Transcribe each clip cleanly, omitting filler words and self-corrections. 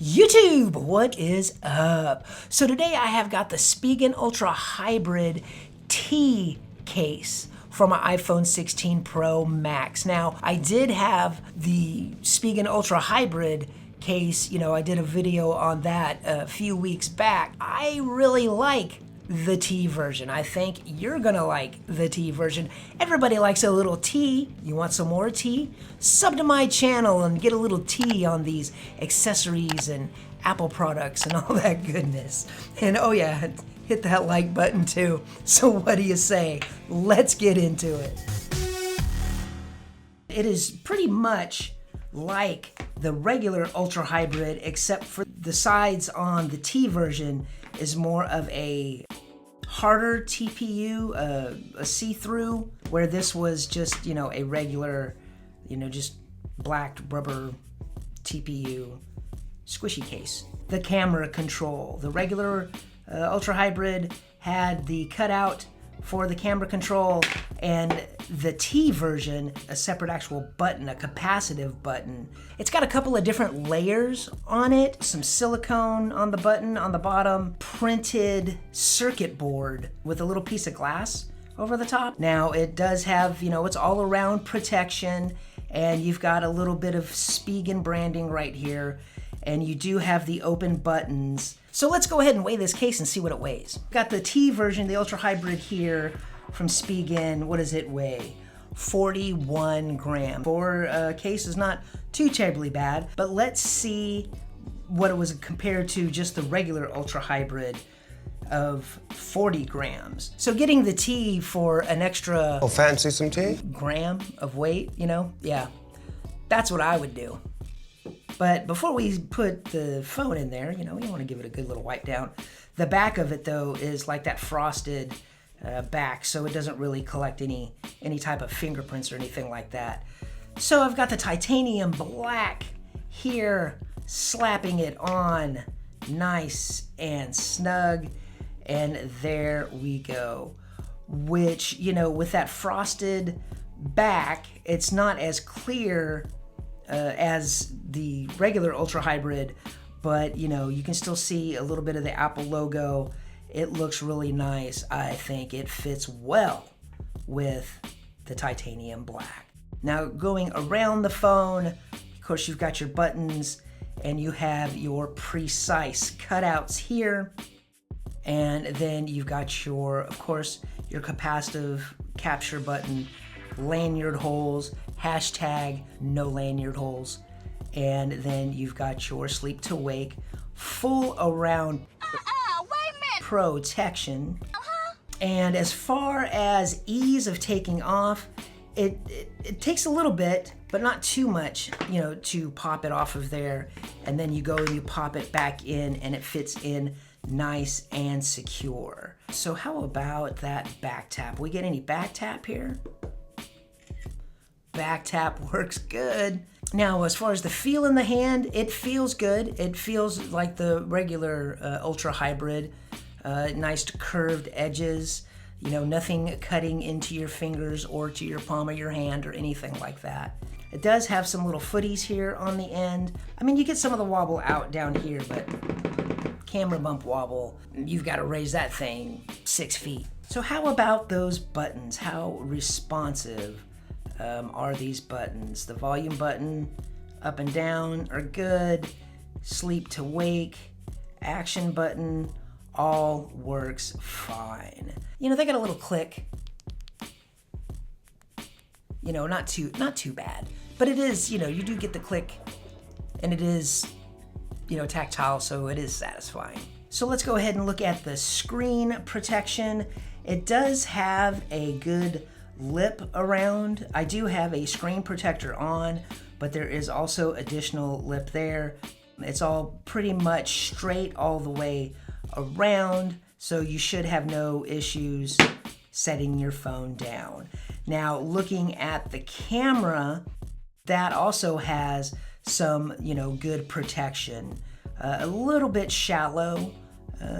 YouTube, what is up? So today I have got the Spigen Ultra-Hybrid T Case for my iPhone 16 Pro Max. Now, I did have the Spigen Ultra-Hybrid case, I did a video on that a few weeks back. I really like the T version. I think you're gonna like the T version. Everybody likes a little T. You want some more T? Sub to my channel and get a little T on these accessories and Apple products and all that goodness. And oh yeah, hit that like button too. So what do you say? Let's get into it. It is pretty much like the regular Ultra Hybrid, except for the sides on the T version is more of a harder TPU, a see-through, where this was just, a regular, just black rubber TPU squishy case. The camera control. The regular Ultra Hybrid had the cutout for the camera control, and the T version, a separate actual button, a capacitive button. It's got a couple of different layers on it, some silicone on the button on the bottom, printed circuit board with a little piece of glass over the top. Now it does have, it's all around protection, and you've got a little bit of Spigen branding right here, and you do have the open buttons. So let's go ahead and weigh this case and see what it weighs. Got the T version, the Ultra Hybrid here from Spigen. What does it weigh? 41 grams. For a case is not too terribly bad, but let's see what it was compared to just the regular Ultra Hybrid of 40 grams. So getting the T for an extra fancy some tea? Gram of weight, yeah, that's what I would do. But before we put the phone in there, we want to give it a good little wipe down. The back of it, though, is like that frosted back, so it doesn't really collect any type of fingerprints or anything like that. So I've got the titanium black here, slapping it on nice and snug, and there we go. Which, with that frosted back, it's not as clear as the regular Ultra Hybrid, but you can still see a little bit of the Apple logo. It looks really nice. I think it fits well with the titanium black. Now going around the phone, of course you've got your buttons and you have your precise cutouts here. And then you've got your capacitive capture button, lanyard holes, hashtag no lanyard holes, and then you've got your sleep to wake full around protection. And as far as ease of taking off, it takes a little bit, but not too much, to pop it off of there, and then you go and you pop it back in and it fits in nice and secure. So how about that back tap? We get any back tap here? Back tap works good. Now, as far as the feel in the hand, it feels good. It feels like the regular Ultra Hybrid. Nice curved edges, nothing cutting into your fingers or to your palm of your hand or anything like that. It does have some little footies here on the end. I mean, you get some of the wobble out down here, but camera bump wobble, you've got to raise that thing 6 feet. So how about those buttons? How responsive are these buttons? The volume button up and down are good. Sleep to wake, action button, all works fine. They got a little click. Not too bad. But it is, you do get the click, and it is, tactile, so it is satisfying. So let's go ahead and look at the screen protection. It does have a good lip around. I do have a screen protector on, but there is also additional lip there. It's all pretty much straight all the way around, so you should have no issues setting your phone down. Now, looking at the camera, that also has some, good protection. A little bit shallow,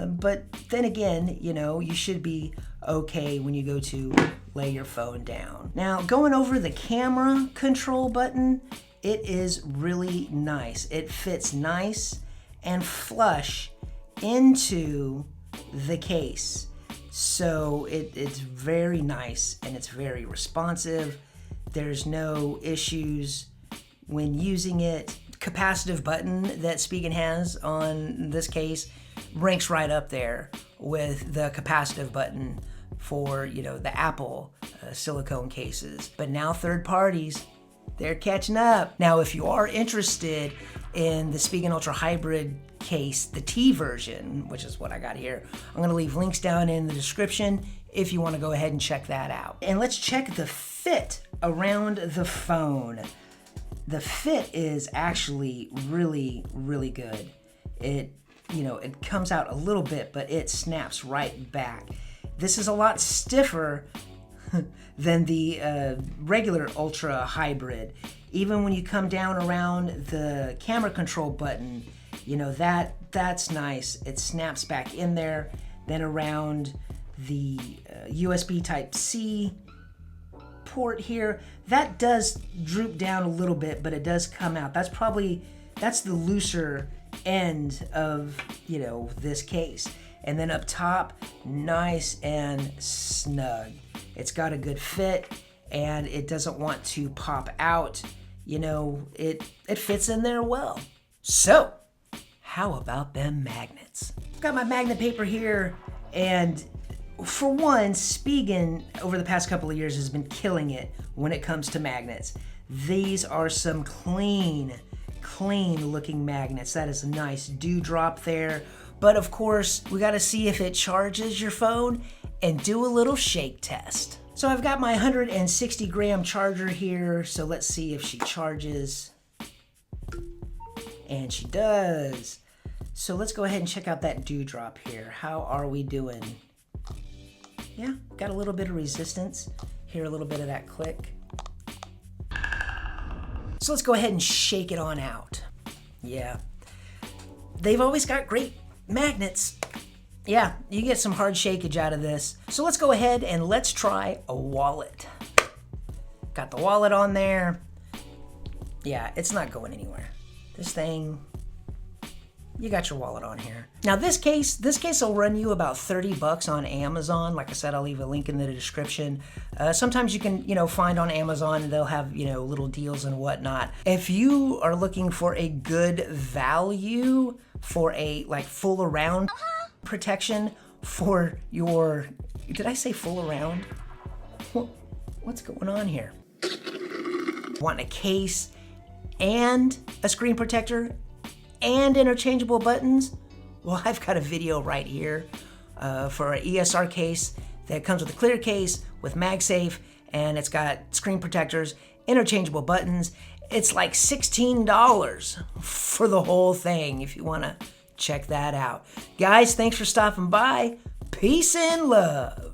but then again, you should be okay when you go to lay your phone down. Now, going over the camera control button, it is really nice. It fits nice and flush into the case. So it's very nice and it's very responsive. There's no issues when using it. Capacitive button that Spigen has on this case ranks right up there with the capacitive button for, you know, the Apple silicone cases. But now third parties, they're catching up. Now, if you are interested in the Spigen Ultra-Hybrid case, the T version, which is what I got here, I'm gonna leave links down in the description if you wanna go ahead and check that out. And let's check the fit around the phone. The fit is actually really, really good. It, you know, it comes out a little bit, but it snaps right back. This is a lot stiffer than the regular Ultra Hybrid. Even when you come down around the camera control button, you know, that's nice. It snaps back in there. Then around the USB Type-C port here, that does droop down a little bit, but it does come out. That's the looser end of, you know, this case. And then up top, nice and snug. It's got a good fit and it doesn't want to pop out. You know, it fits in there well. So, how about them magnets? Got my magnet paper here, and for one, Spigen over the past couple of years has been killing it when it comes to magnets. These are some clean looking magnets. That is a nice dewdrop there. But of course, we gotta see if it charges your phone and do a little shake test. So I've got my 160 gram charger here, so let's see if she charges. And she does. So let's go ahead and check out that dewdrop here. How are we doing? Yeah, got a little bit of resistance. Hear a little bit of that click. So let's go ahead and shake it on out. Yeah, they've always got great magnets. Yeah, you get some hard shakeage out of this. So let's go ahead and let's try a wallet. Got the wallet on there. Yeah, it's not going anywhere. This thing, you got your wallet on here. Now this case will run you about 30 bucks on Amazon. Like I said, I'll leave a link in the description. Sometimes you can, you know, find on Amazon, they'll have, you know, little deals and whatnot. If you are looking for a good value for a like full around protection for your, did I say full around? What's going on here? Want a case and a screen protector and interchangeable buttons? Well, I've got a video right here for an ESR case that comes with a clear case with MagSafe, and it's got screen protectors, interchangeable buttons. It's like $16 for the whole thing if you wanna check that out. Guys, thanks for stopping by. Peace and love.